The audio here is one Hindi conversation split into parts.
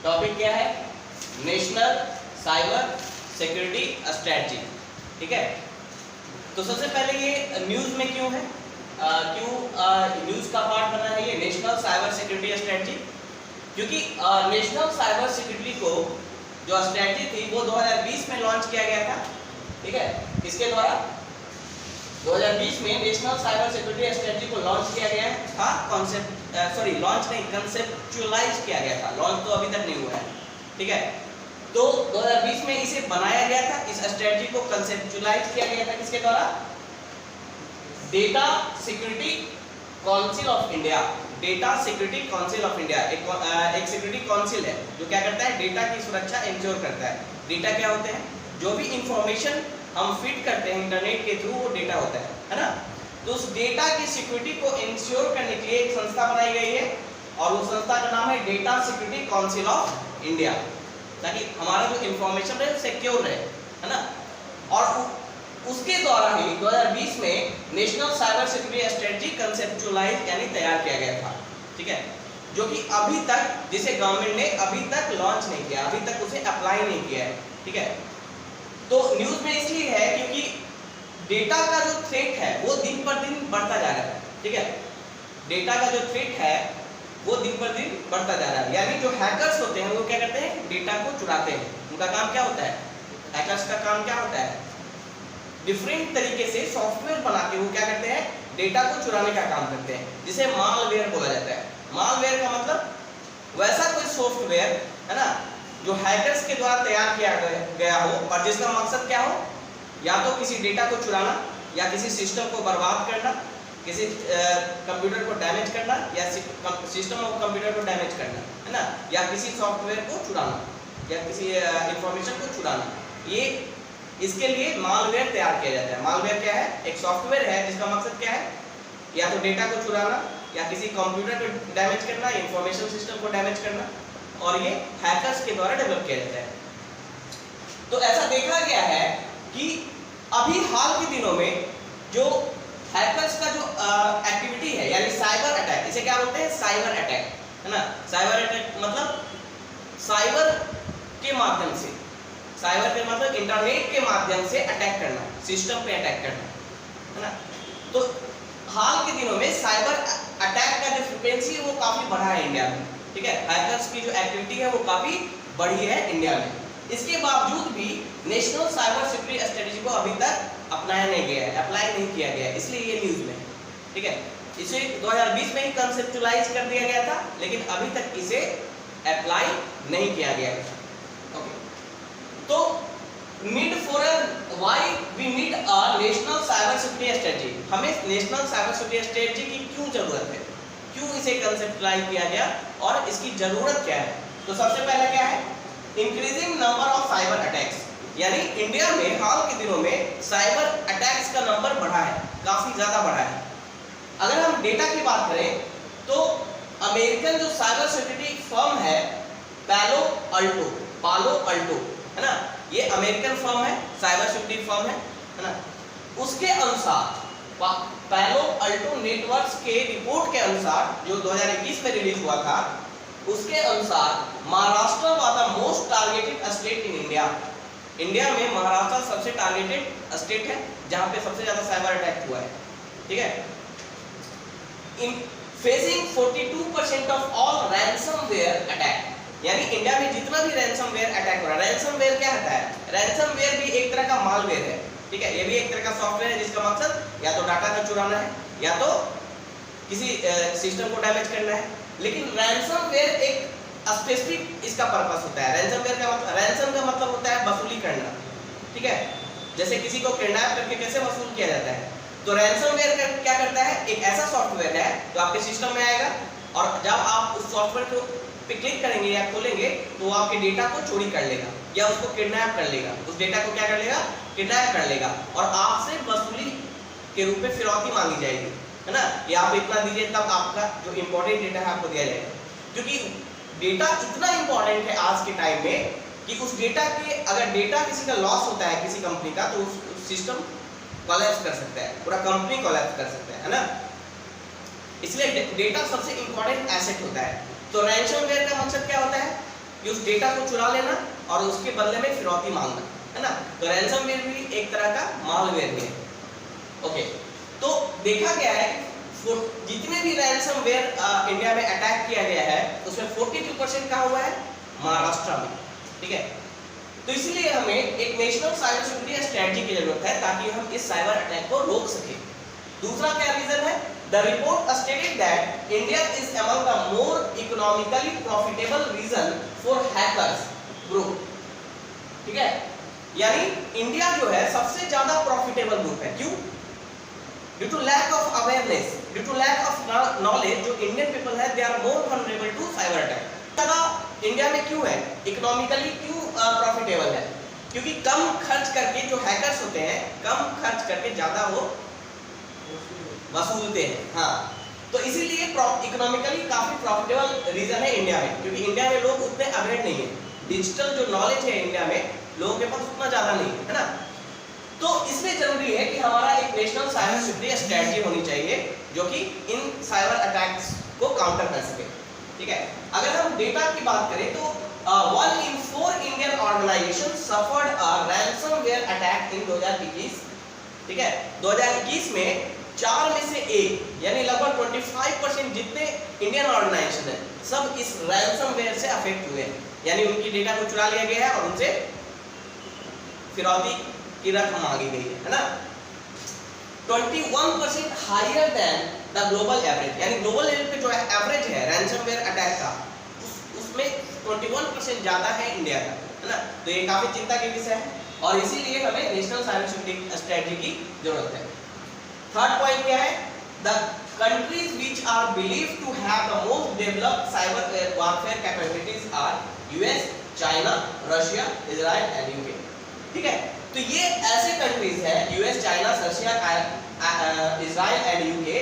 टॉपिक क्या है? National cyber security strategy. ठीक है, तो सबसे पहले ये न्यूज में क्यों है, क्यों न्यूज का पार्ट बना है ये नेशनल साइबर सिक्योरिटी स्ट्रेटजी? क्योंकि नेशनल साइबर सिक्योरिटी को जो स्ट्रेटजी थी वो 2020 में लॉन्च किया गया था। ठीक है, किसके द्वारा? 2020 में नेशनल साइबर सिक्योरिटी स्ट्रेटजी को लॉन्च किया गया था। लॉन्च नहीं, कंसेप्चुअलाइज किया गया था। लॉन्च तो अभी तक नहीं हुआ है। ठीक है, तो 2020 में इसे बनाया गया था, इस स्ट्रेटजी को कंसेप्चुअलाइज किया गया था। किसके द्वारा? Data security council of India. Data security council of India एक सिक्योरिटी काउंसिल है जो क्या करता है? डेटा की सुरक्षा इंश्योर करता है। डेटा क्या होते हैं? जो भी इंफॉर्मेशन हम फीड करते हैं इंटरनेट के थ्रू, वो डेटा होता है ना? तो उस डेटा की सिक्योरिटी को इंश्योर करने के लिए एक संस्था बनाई गई है और उस संस्था का नाम है data security council of India, ताकि हमारा जो इंफॉर्मेशन है सिक्योर रहे, है ना? और उसके द्वारा ही 2020 में national cyber security strategy conceptualise यानी तैयार किया गया था। ठीक है, जो कि अभी तक, जिसे गवर्नमेंट ने अभी तक लॉन्च नहीं किया, अभी तक उसे अप्लाई नहीं किया है। ठीक है, तो न्यूज में इसलिए है क्योंकि डेटा का जो थ्रेट है वो दिन पर दिन बढ़ता जा रहा है। ठीक है, डेटा का जो थ्रेट है वो दिन पर दिन बढ़ता जा रहा है। यानी जो हैकर्स होते हैं वो क्या करते हैं? डेटा को चुराते हैं। उनका काम क्या होता है? हैकर्स का काम क्या होता है? डिफरेंट तरीके से सॉफ्टवेयर बना के वो क्या करते हैं? डेटा को चुराने का काम करते हैं, जिसे मालवेयर बोला जाता है। मालवेयर का मतलब वैसा कोई सॉफ्टवेयर है ना जो हैकर्स के द्वारा तैयार किया गया हो और जिसका मकसद क्या हो? या तो किसी डेटा को चुराना, या किसी सिस्टम को बर्बाद करना, किसी कंप्यूटर को डैमेज करना, या सिस्टम और कंप्यूटर को डैमेज करना, है ना? या किसी सॉफ्टवेयर को चुराना, या किसी इंफॉर्मेशन को चुराना। ये इसके लिए मालवेयर तैयार किया जाता है। मालवेयर क्या है? एक सॉफ्टवेयर है जिसका मकसद क्या है? या तो डेटा को चुराना, या किसी कंप्यूटर को डैमेज करना, इंफॉर्मेशन सिस्टम को डैमेज करना, और ये हैकर्स के द्वारा डेवलप किया जाता है। तो ऐसा देखा गया है कि अभी हाल के दिनों में जो हैकर्स का जो एक्टिविटी है, यानी साइबर अटैक, इसे क्या बोलते हैं? साइबर अटैक, है ना? साइबर अटैक मतलब साइबर के माध्यम से, साइबर के मतलब इंटरनेट के माध्यम से अटैक करना, सिस्टम पे अटैक करना, है ना? तो हाल के दिनों में साइबर अटैक का जो फ्रीक्वेंसी है वो काफी बढ़ा है इंडिया में। ठीक है, हैकर्स की जो एक्टिविटी है वो काफी बढ़ी है इंडिया में। इसके बावजूद भी नेशनल साइबर सिक्योरिटी स्ट्रेटजी को अभी तक अपनाया नहीं गया है, अप्लाई नहीं किया गया है, इसलिए ये न्यूज में। ठीक है, इसे 2020 में ही कंसेप्चुअलाइज कर दिया गया था, लेकिन अभी तक इसे अप्लाई नहीं किया गया है। ओके, तो why we need a national cyber security strategy? हमें नेशनल साइबर सिक्योरिटी स्ट्रेटजी की क्यों जरूरत है? क्यों इसे कंसेप्चुअलाइज किया गया और इसकी जरूरत क्या है? तो सबसे पहले क्या है? Increasing number of cyber attacks, यानी इंडिया में हाल के दिनों में साइबर अटैक्स का नंबर बढ़ा है, काफी ज्यादा बढ़ा है। अगर हम डेटा की बात करें तो अमेरिकन जो साइबर सिक्योरिटी फर्म है पालो अल्टो, है ना? ये अमेरिकन फर्म है, साइबर सिक्योरिटी फर्म है ना? उसके अनुसार पालो अल्टो नेटवर्क्स के रिपोर्ट के अनुसार जो 2021 में रिलीज हुआ था, उसके अनुसार Maharashtra was the most targeted state in India. India में महाराष्ट्र सबसे टारगेटेड स्टेट है जहां पे सबसे ज्यादा साइबर अटैक हुआ है। ठीक है, in facing 42% of all ransomware attack, यानी इंडिया में जितना भी रैंसमवेयर अटैक हो रहा है। रैंसमवेयर क्या होता है? रैंसमवेयर भी एक तरह का मालवेयर है। ठीक है, ये भी एक तरह का सॉफ्टवेयर है जिसका मकसद या तो डाटा को चुराना है, या तो किसी सिस्टम को डैमेज करना है। लेकिन रैंसमवेयर एक स्पेसिफिक इसका पर्पस होता है। रैंसमवेयर का मतलब, रैंसम का मतलब होता है वसूली करना। ठीक है, जैसे किसी को किडनैप करके कैसे वसूल किया जाता है, तो रैंसमवेयर क्या करता है? एक ऐसा सॉफ्टवेयर है जो आपके सिस्टम में आएगा, और जब आप उस सॉफ्टवेयर को पे क्लिक करेंगे या खोलेंगे तो वो आपके डेटा को चोरी कर लेगा या उसको किडनैप कर लेगा। उस डेटा को क्या कर लेगा? किडनैप कर लेगा, और आपसे वसूली के रूप में फिरौती मांगी जाएगी, है ना? या आप इतना दीजिए तब आपका जो इंपॉर्टेंट डेटा है आपको दिया जाएगा। क्योंकि डेटा इतना इंपॉर्टेंट है आज के टाइम में कि उस डेटा के, अगर डेटा किसी का लॉस होता है किसी कंपनी का, तो उस सिस्टम कोलैप्स कर सकता है, पूरा कंपनी कोलैप्स कर सकता है ना? इसलिए डेटा सबसे इंपॉर्टेंट एसेट होता है। तो रैंसमवेयर का मकसद क्या होता है कि उस डेटा को चुरा लेना और उसके बदले में फिरौती मांगना, है ना। तो रैंसमवेयर भी एक तरह का मालवेयर है। ओके, तो देखा गया है जितने भी रैंसमवेयर इंडिया में अटैक किया गया है उसमें 42% का हुआ है महाराष्ट्र में, ठीक है। तो इसलिए हमें एक नेशनल साइबर सिक्योरिटी स्ट्रेटजी की जरूरत है ताकि हम इस साइबर अटैक को रोक सके। दूसरा क्या रीजन है? The report stated that India is among the more economically profitable reason for hackers group, ठीक है। यानी इंडिया जो है सबसे ज्यादा प्रॉफिटेबल ग्रुप है। क्यों? Due to lack of awareness, due to lack of knowledge, जो इंडियन पीपल है they are more vulnerable to cyber attack. ज्यादा इंडिया में क्यों है, इकोनॉमिकली क्यों प्रॉफिटेबल है? क्योंकि कम खर्च करके जो हैकर्स होते हैं कम खर्च करके ज्यादा वो वसूलते हैं। हाँ, तो इसीलिए इकोनॉमिकली काफी प्रॉफिटेबल रीजन है इंडिया में, क्योंकि इंडिया में लोग उतने अवेयर नहीं है। डिजिटल जो नॉलेज है इंडिया में लोगों के पास उतना ज्यादा नहीं है ना। तो इसलिए जरूरी है कि हमारा एक नेशनल साइबर सिक्योरिटी स्ट्रेटजी होनी चाहिए जो कि इन साइबर अटैक्स को काउंटर कर सके, ठीक है। अगर हम डेटा की बात करें तो 1 in 4 Indian organisation suffered a ransomware attack in 2021, ठीक है। 2021 में 4 में से 1 यानी लगभग 25% जितने इंडियन ऑर्गेनाइजेशन है सब इस रैंसमवेयर से अफेक्ट हुए हैं, यानी उनकी डेटा को चुरा लिया गया है और उनसे फिरौती की रकम मांगी गई है ना। 21% higher than the global average, यानी ग्लोबल लेवल पे जो एवरेज है रैंसमवेयर अटैक का उसमें 21% ज्यादा है इंडिया का, है ना। तो ये काफी चिंता की विषय है और इसीलिए हमें नेशनल साइबर सिक्योरिटी स्ट्रेटजी की जरूरत है। थर्ड पॉइंट क्या है? The countries which are believed to have the most developed cyber warfare capabilities are US, China, Russia, Israel and UK, ठीक है। तो ये ऐसे कंट्रीज है US, China, Russia, Israel and UK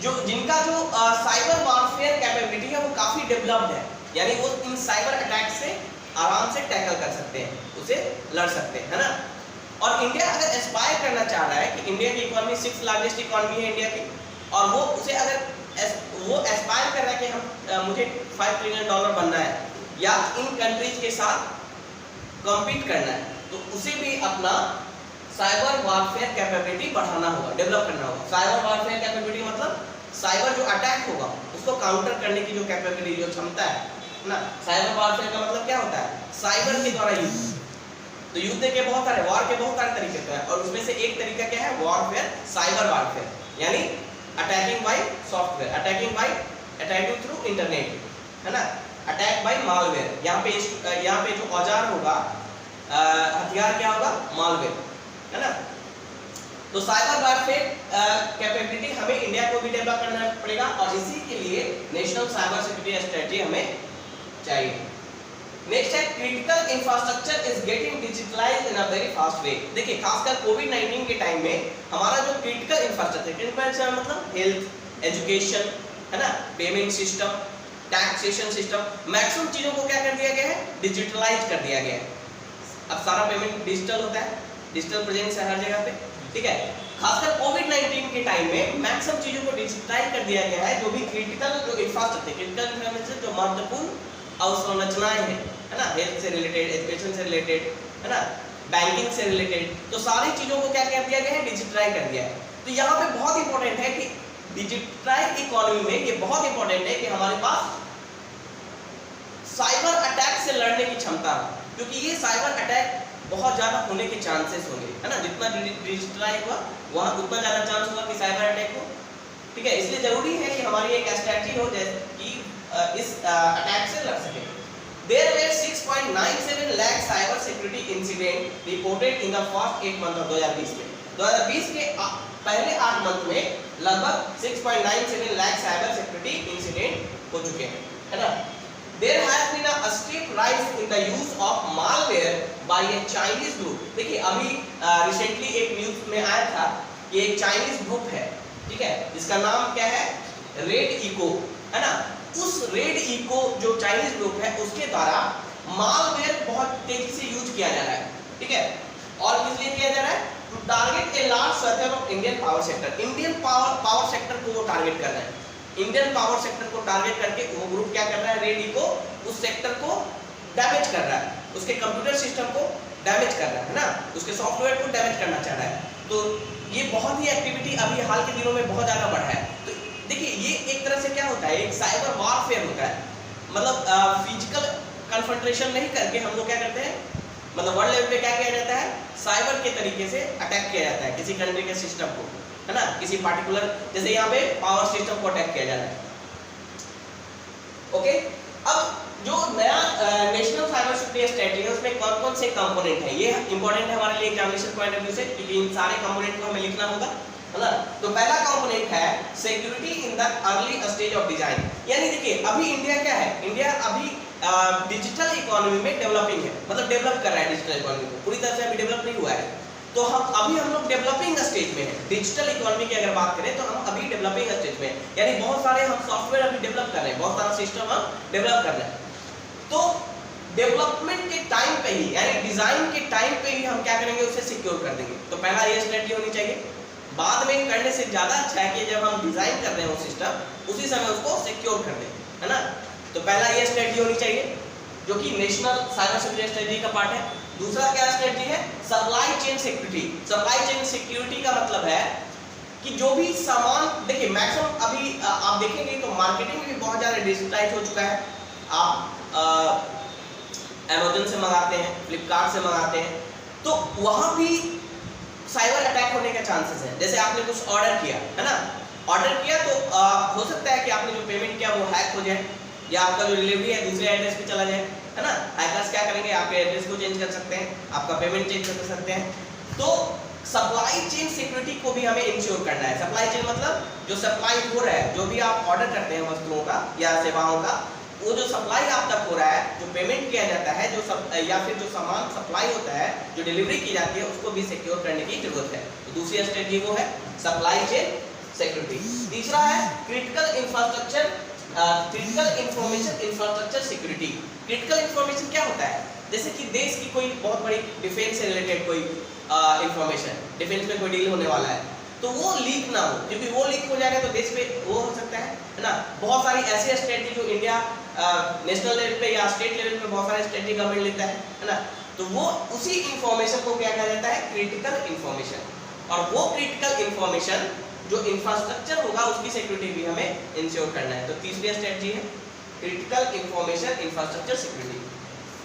जो जिनका जो साइबर वॉरफेयर कैपेबिलिटी है वो काफी डेवलप्ड है, यानी वो इन साइबर अटैक से आराम से टैकल कर सकते हैं, उसे लड़ सकते हैं, है ना। और इंडिया अगर एस्पायर करना चाह रहा है कि इंडिया की इकोनॉमी 6th लार्जेस्ट इकोनॉमी है इंडिया की, और वो उसे अगर वो एस्पायर कर रहा है कि हम मुझे $5 ट्रिलियन बनना है या इन कंट्रीज के साथ कम्पीट करना है, तो उसे भी अपना साइबर वॉरफेयर कैपेबिलिटी बढ़ाना होगा, डेवलप करना होगा। साइबर वॉरफेयर कैपेबिलिटी मतलब साइबर जो अटैक होगा उसको काउंटर करने की जो कैपेबिलिटी, जो क्षमता है ना। साइबर वॉरफेयर का मतलब क्या होता है? साइबर के द्वारा युद्ध। तो युद्ध के बहुत सारे, वॉर के बहुत सारे तरीके होते हैं और उसमें से एक तरीका क्या है? वॉरफेयर, साइबर वॉरफेयर, यानी attacking by software, attacking through internet, है ना। अटैक बाय मालवेयर, यहाँ पे जो औजार होगा, हथियार क्या होगा? मालवेयर, है ना। तो साइबर वॉरफेयर कैपेबिलिटी हमें इंडिया को भी डेवलप करना पड़ेगा और इसी के लिए नेशनल साइबर सिक्योरिटी स्ट्रेटजी हमें चाहिए। नेक्स्ट है critical infrastructure is getting digitalised in a very fast way. देखिए खासकर कोविड-19 के टाइम में हमारा जो क्रिटिकल इंफ्रास्ट्रक्चर मतलब हेल्थ, एजुकेशन, है ना, payment system, taxation system, maximum चीजों को क्या कर दिया गया है? डिजिटलाइज कर दिया गया है। अब सारा पेमेंट डिजिटल होता है, डिजिटल प्रेजेंस है हर जगह पे, ठीक है। खासकर कोविड-19 के टाइम में मैक्सिमम चीजों को डिजिटलाइज कर दिया गया है, जो भी क्रिटिकल जो इंफ्रास्ट्रक्चर, क्रिटिकल इंफ्रास्ट्रक्चर जो महत्वपूर्ण अवसंरचनाएं हैं, है ना, हेल्थ से रिलेटेड, एजुकेशन से रिलेटेड, है ना, बैंकिंग से रिलेटेड, तो सारी चीजों को क्या कर दिया गया है? डिजिटलाइज कर दिया है। तो यहाँ पे बहुत इंपॉर्टेंट है कि डिजिटलाइज इकोनॉमी में ये बहुत इंपॉर्टेंट है कि हमारे पास साइबर अटैक से लड़ने की क्षमता हो, क्योंकि ये साइबर अटैक बहुत ज्यादा होने के चांसेस होंगे, है ना। जितना डिजिटलाइज हुआ वहाँ उतना ज्यादा चांस होगा कि साइबर अटैक हो, ठीक है। इसलिए जरूरी है कि हमारी एक स्ट्रेटजी हो जैसे कि इस अटैक से लड़ सके। There were 6.97 lakh cyber security incident reported in the first 8 month of 2020 में। 2020 के पहले 8 मंथ में लगभग 6.97 लाख साइबर सिक्योरिटी इंसिडेंट हो चुके हैं, है ना। There has been a steep rise in the use of malware by a Chinese group। देखिए अभी रिसेंटली एक न्यूज में आया था कि एक चाइनीज ग्रुप है, ठीक है, जिसका नाम क्या है? रेड इको, है ना। उस रेड इको जो चाइनीज ग्रुप है उसके द्वारा मालवेयर बहुत तेजी से यूज किया जा रहा है, ठीक है। और किस लिए किया जा रहा है? To target a large swath of Indian power sector. Indian power sector को वो टारगेट कर रहा है। इंडियन पावर सेक्टर को टारगेट करके वो ग्रुप क्या कर रहा है? रेड इको उस सेक्टर को डैमेज कर रहा है, उसके कंप्यूटर सिस्टम को डैमेज कर रहा है ना, उसके सॉफ्टवेयर को डैमेज करना चाह रहा है। तो ये बहुत ही एक्टिविटी अभी हाल के दिनों में बहुत ज़्यादा बढ़ा है। तो देखिए ये एक तरह से क्या होता है, एक साइबर वॉरफेयर होता है। मतलब फिजिकल कन्फ्रंटेशन नहीं करके हम लोग क्या करते हैं, मतलब वर्ल्ड लेवल पे क्या किया जाता है, साइबर के तरीके से अटैक किया जाता है किसी कंट्री के सिस्टम को, है ना, किसी पार्टिकुलर, जैसे यहाँ पे पावर सिस्टम को अटैक किया जा रहा है। ओके, अब जो नया नेशनल साइबर सिक्योरिटी स्ट्रेटजी है उसमें कौन कौन से कंपोनेंट है, ये इंपॉर्टेंट है हमारे लिए एग्जामिनेशन पॉइंट ऑफ व्यू से, क्योंकि इन सारे कंपोनेंट को हमें लिखना होगा, है ना। तो पहला कंपोनेंट है security in the early stage of design. यानी देखिए अभी इंडिया क्या है, इंडिया अभी डिजिटल इकोनॉमी में डेवलपिंग है, मतलब डेवलप कर रहा है डिजिटल इकोनॉमी को, पूरी तरह से अभी डेवलप नहीं हुआ है। तो हम लोग डेवलपिंग स्टेज में है। डिजिटल इकोनॉमी की अगर बात करें तो हम अभी डेवलपिंग स्टेज में है, यानी बहुत सारे हम सॉफ्टवेयर अभी डेवलप कर रहे हैं, बहुत सारा सिस्टम हम डेवलप कर रहे हैं। तो डेवलपमेंट के टाइम पे ही, यानी डिजाइन के टाइम पे ही हम क्या करेंगे, उसे सिक्योर कर देंगे। तो पहला ये स्ट्रेटजी होनी चाहिए। बाद में करने से ज्यादा अच्छा है कि जब हम डिजाइन कर रहे हो सिस्टम उसी समय उसको सिक्योर कर दें, है ना। तो पहला ये स्ट्रेटजी होनी चाहिए जो कि नेशनल साइबर सिक्योरिटी स्ट्रेटजी का पार्ट है। दूसरा क्या स्ट्रेटजी है, supply chain security. Supply chain security का मतलब है कि जो भी सामान, देखिए मैक्सिमम अभी आप देखेंगे तो मार्केटिंग भी बहुत ज्यादा डिजिटलाइज हो चुका है। आप अमेज़न से मंगाते हैं, फ्लिपकार्ट से मंगाते हैं, तो वहां भी साइबर अटैक होने का चांसेस है। जैसे आपने कुछ ऑर्डर किया, है ना, ऑर्डर किया तो हो सकता है कि आपने जो पेमेंट किया वो हैक हो जाए, या आपका जो डिलीवरी है दूसरे एड्रेस पे चला जाए, है ना। हैकर्स क्या करेंगे, आपके एड्रेस को चेंज कर सकते हैं, आपका पेमेंट चेंज कर सकते हैं। तो सप्लाई चेन सिक्योरिटी को भी हमें इंश्योर करना है। सप्लाई चेन मतलब जो सप्लाई हो रहा है, जो भी आप ऑर्डर करते हैं वस्तुओं का या सेवाओं का, वो जो सप्लाई आप तक हो रहा है, जो पेमेंट किया जाता है, जो या फिर जो सामान सप्लाई होता है, जो डिलीवरी की जाती है, उसको भी सिक्योर करने की जरूरत है। तो दूसरी स्ट्रेटजी वो है सप्लाई चेन सिक्योरिटी। तीसरा है critical infrastructure, critical information infrastructure security. Critical information क्या होता है, जैसे कि देश की कोई बहुत बड़ी डिफेंस से रिलेटेड कोई इंफॉर्मेशन, डिफेंस में कोई डील होने वाला है, तो वो लीक ना हो, क्योंकि वो लीक हो जाएगा तो देश पे वो हो सकता है ना। बहुत सारी ऐसी स्ट्रेटजी जो इंडिया नेशनल लेवल पे या स्टेट लेवल पे बहुत सारे स्ट्रेटजी गवर्नमेंट लेता है ना, तो वो उसी इंफॉर्मेशन को क्या कहा जाता है, क्रिटिकल इंफॉर्मेशन। और वो क्रिटिकल इंफॉर्मेशन जो इंफ्रास्ट्रक्चर होगा उसकी सिक्योरिटी भी हमें इंश्योर करना है। तो तीसरी स्ट्रेटजी है क्रिटिकल इंफॉर्मेशन इंफ्रास्ट्रक्चर सिक्योरिटी।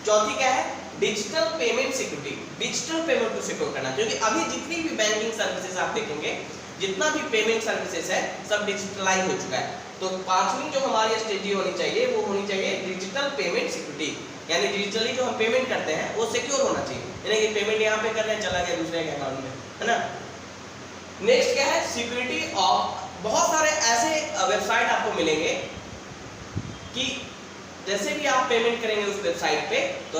चौथी क्या है, digital payment security. Digital payment को सिक्योर करना, क्योंकि अभी जितनी भी बैंकिंग सर्विसेज आप देखेंगे, जितना भी पेमेंट सर्विसेज है, सब डिजिटलाइज हो चुका है। तो पांचवी जो हमारी स्ट्रेटजी होनी चाहिए वो होनी चाहिए डिजिटल पेमेंट सिक्योरिटी, यानी डिजिटली जो हम पेमेंट करते हैं वो सिक्योर होना चाहिए, यानी कि पेमेंट यहाँ पे कर रहे हैं चला गया दूसरे के अकाउंट में, है ना। नेक्स्ट क्या है, सिक्योरिटी ऑफ। बहुत सारे ऐसे वेबसाइट आपको मिलेंगे कि जैसे भी आप पेमेंट करेंगे उस वेबसाइट पे, तो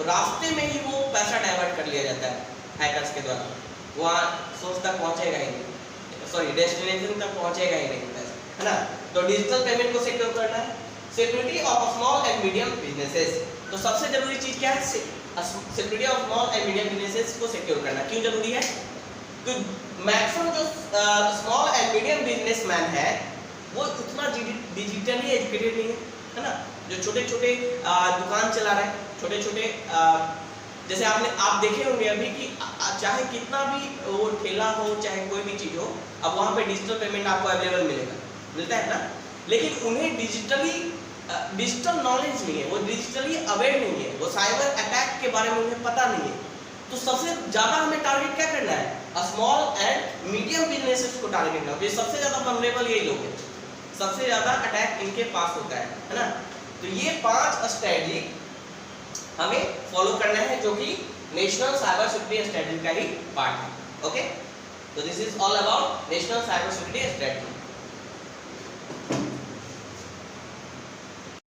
रास्ते में ही वो पैसा डाइवर्ट कर लिया जाता है हैकर्स के द्वारा, वहाँ सोर्स तक पहुंचेगा ही नहीं, सॉरी डेस्टिनेशन तक पहुंचेगा ही नहीं पैसा, है ना। तो डिजिटल पेमेंट को सिक्योर करना है। Security of small and medium businesses. तो सबसे जरूरी चीज क्या है, security of small and medium businesses को सिक्योर करना। क्यों जरूरी है, क्योंकि मैक्सिमम जो स्मॉल एंड मीडियम बिजनेसमैन है वो उतना डिजिटली एजुकेटेड नहीं है ना। जो छोटे छोटे दुकान चला रहे हैं, छोटे छोटे जैसे आप देखे होंगे अभी कि चाहे कितना भी वो ठेला हो, चाहे कोई भी चीज हो, अब वहाँ पे डिजिटल पेमेंट आपको अवेलेबल मिलता है ना, लेकिन उन्हें डिजिटल नॉलेज नहीं है, वो डिजिटली अवेयर नहीं है, वो साइबर अटैक के बारे में उन्हें पता नहीं है। तो सबसे ज्यादा हमें टारगेट क्या करना है, स्मॉल एंड मीडियम बिजनेसेस को टारगेट करना है। सबसे ज्यादा वल्नरेबल यही लोग हैं, सबसे ज्यादा अटैक इनके पास होता है ना। तो ये 5 स्ट्रेटजी हमें फॉलो करना है जो कि नेशनल साइबर सिक्योरिटी स्ट्रेटजी का ही पार्ट है। ओके, तो this is all about national cyber security strategy.